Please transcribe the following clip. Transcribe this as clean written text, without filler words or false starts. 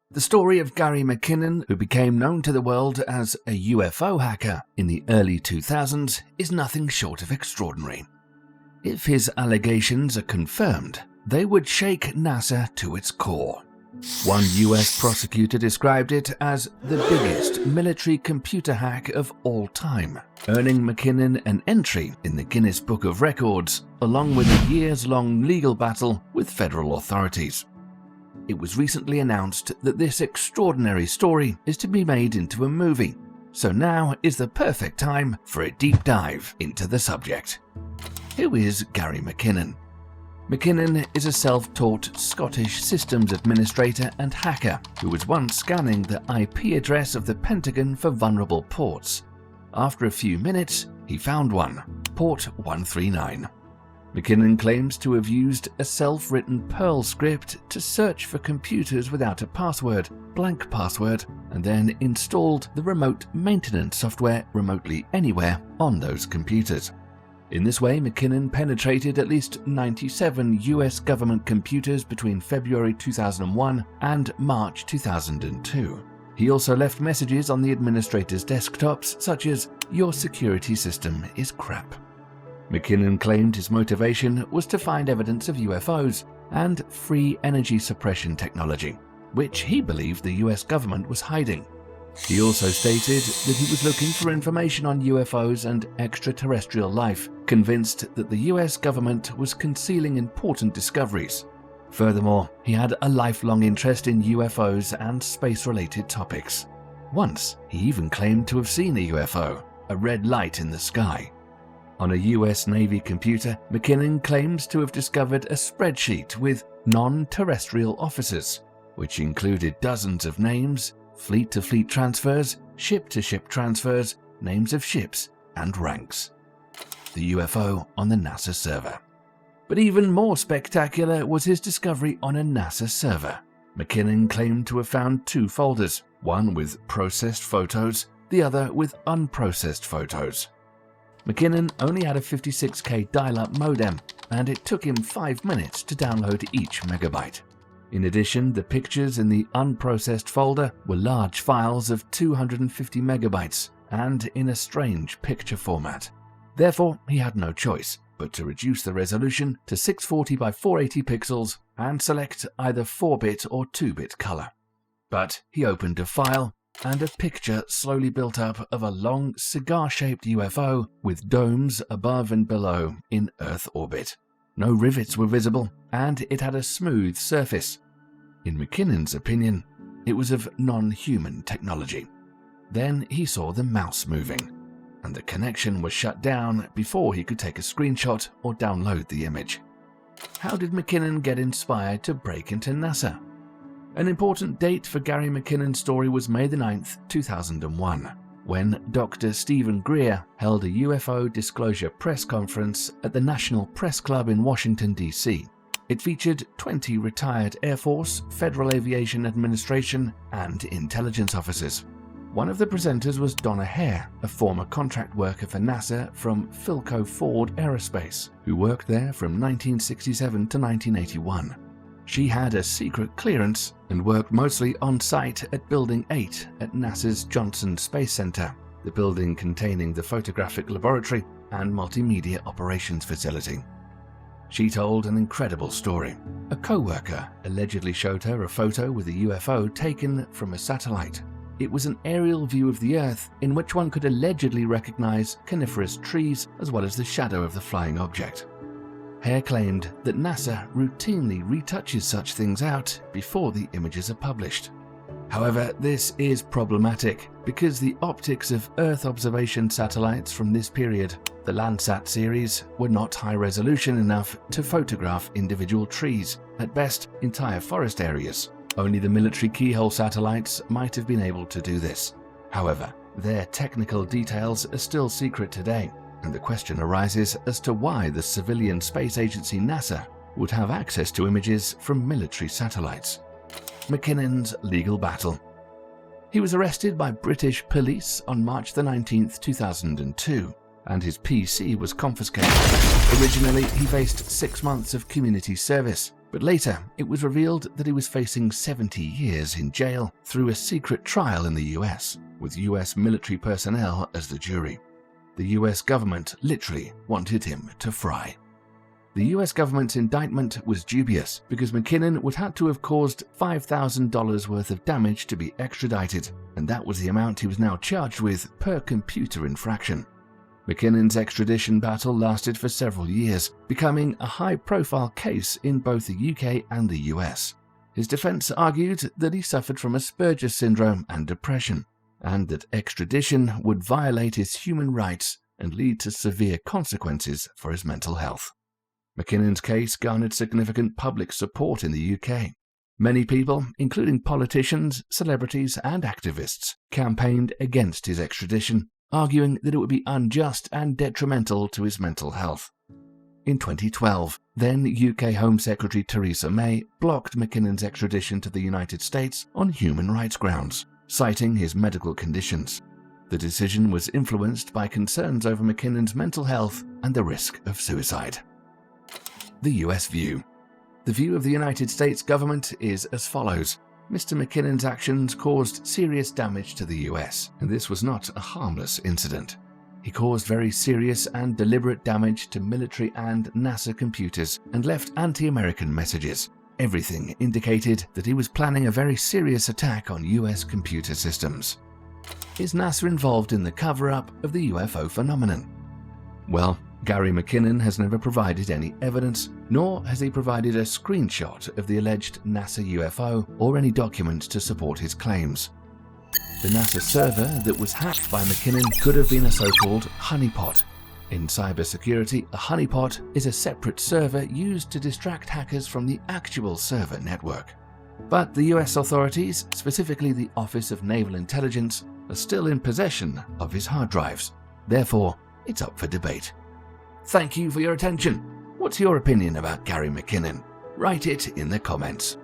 The story of Gary McKinnon, who became known to the world as a UFO hacker in the early 2000s, is nothing short of extraordinary. If his allegations are confirmed, they would shake NASA to its core. One US prosecutor described it as the biggest military computer hack of all time, earning McKinnon an entry in the Guinness Book of Records, along with a years-long legal battle with federal authorities. It was recently announced that this extraordinary story is to be made into a movie, so now is the perfect time for a deep dive into the subject. Who is Gary McKinnon? McKinnon is a self-taught Scottish systems administrator and hacker who was once scanning the IP address of the Pentagon for vulnerable ports. After a few minutes, he found one, port 139. McKinnon claims to have used a self-written Perl script to search for computers without a password, blank password, and then installed the remote maintenance software remotely anywhere on those computers. In this way, McKinnon penetrated at least 97 US government computers between February 2001 and March 2002. He also left messages on the administrator's desktops such as, "Your security system is crap." McKinnon claimed his motivation was to find evidence of UFOs and free energy suppression technology, which he believed the US government was hiding. He also stated that he was looking for information on UFOs and extraterrestrial life, convinced that the US government was concealing important discoveries. Furthermore, he had a lifelong interest in UFOs and space-related topics. Once, he even claimed to have seen a UFO, a red light in the sky. On a US Navy computer, McKinnon claims to have discovered a spreadsheet with non-terrestrial officers, which included dozens of names, fleet-to-fleet transfers, ship-to-ship transfers, names of ships, and ranks. The UFO on the NASA server. But even more spectacular was his discovery on a NASA server. McKinnon claimed to have found two folders, one with processed photos, the other with unprocessed photos. McKinnon only had a 56K dial-up modem, and it took him 5 minutes to download each megabyte. In addition, the pictures in the unprocessed folder were large files of 250 megabytes and in a strange picture format. Therefore, he had no choice but to reduce the resolution to 640 by 480 pixels and select either 4-bit or 2-bit color. But he opened a file, and a picture slowly built up of a long cigar-shaped UFO with domes above and below in Earth orbit. No rivets were visible, and it had a smooth surface. In McKinnon's opinion, it was of non-human technology. Then he saw the mouse moving, and the connection was shut down before he could take a screenshot or download the image. How did McKinnon get inspired to break into NASA? An important date for Gary McKinnon's story was May 9th, 2001. When Dr. Stephen Greer held a UFO disclosure press conference at the National Press Club in Washington, D.C. It featured 20 retired Air Force, Federal Aviation Administration, and intelligence officers. One of the presenters was Donna Hare, a former contract worker for NASA from Philco Ford Aerospace, who worked there from 1967 to 1981. She had a secret clearance and worked mostly on-site at Building 8 at NASA's Johnson Space Center, the building containing the photographic laboratory and multimedia operations facility. She told an incredible story. A co-worker allegedly showed her a photo with a UFO taken from a satellite. It was an aerial view of the Earth in which one could allegedly recognize coniferous trees as well as the shadow of the flying object. Hare claimed that NASA routinely retouches such things out before the images are published. However, this is problematic because the optics of Earth observation satellites from this period, the Landsat series, were not high resolution enough to photograph individual trees, at best entire forest areas. Only the military keyhole satellites might have been able to do this. However, their technical details are still secret today, and the question arises as to why the civilian space agency NASA would have access to images from military satellites. McKinnon's legal battle. He was arrested by British police on March 19, 2002, and his PC was confiscated. Originally, he faced 6 months of community service, But later, it was revealed that he was facing 70 years in jail through a secret trial in the US, with US military personnel as the jury. The US government literally wanted him to fry. The US government's indictment was dubious because McKinnon would have to have caused $5,000 worth of damage to be extradited, and that was the amount he was now charged with per computer infraction. McKinnon's extradition battle lasted for several years, becoming a high-profile case in both the UK and the US. His defense argued that he suffered from Asperger's syndrome and depression, and that extradition would violate his human rights and lead to severe consequences for his mental health. McKinnon's case garnered significant public support in the UK. Many people, including politicians, celebrities, and activists, campaigned against his extradition, arguing that it would be unjust and detrimental to his mental health. In 2012, then UK Home Secretary Theresa May blocked McKinnon's extradition to the United States on human rights grounds, citing his medical conditions. The decision was influenced by concerns over McKinnon's mental health and the risk of suicide. The US view. The view of the United States government is as follows. Mr. McKinnon's actions caused serious damage to the US, and this was not a harmless incident. He caused very serious and deliberate damage to military and NASA computers and left anti-American messages. Everything indicated that he was planning a very serious attack on US computer systems. Is NASA involved in the cover-up of the UFO phenomenon? Well, Gary McKinnon has never provided any evidence, nor has he provided a screenshot of the alleged NASA UFO or any documents to support his claims. The NASA server that was hacked by McKinnon could have been a so-called honeypot. In cybersecurity, a honeypot is a separate server used to distract hackers from the actual server network. But the US authorities, specifically the Office of Naval Intelligence, are still in possession of his hard drives. Therefore, it's up for debate. Thank you for your attention. What's your opinion about Gary McKinnon? Write it in the comments.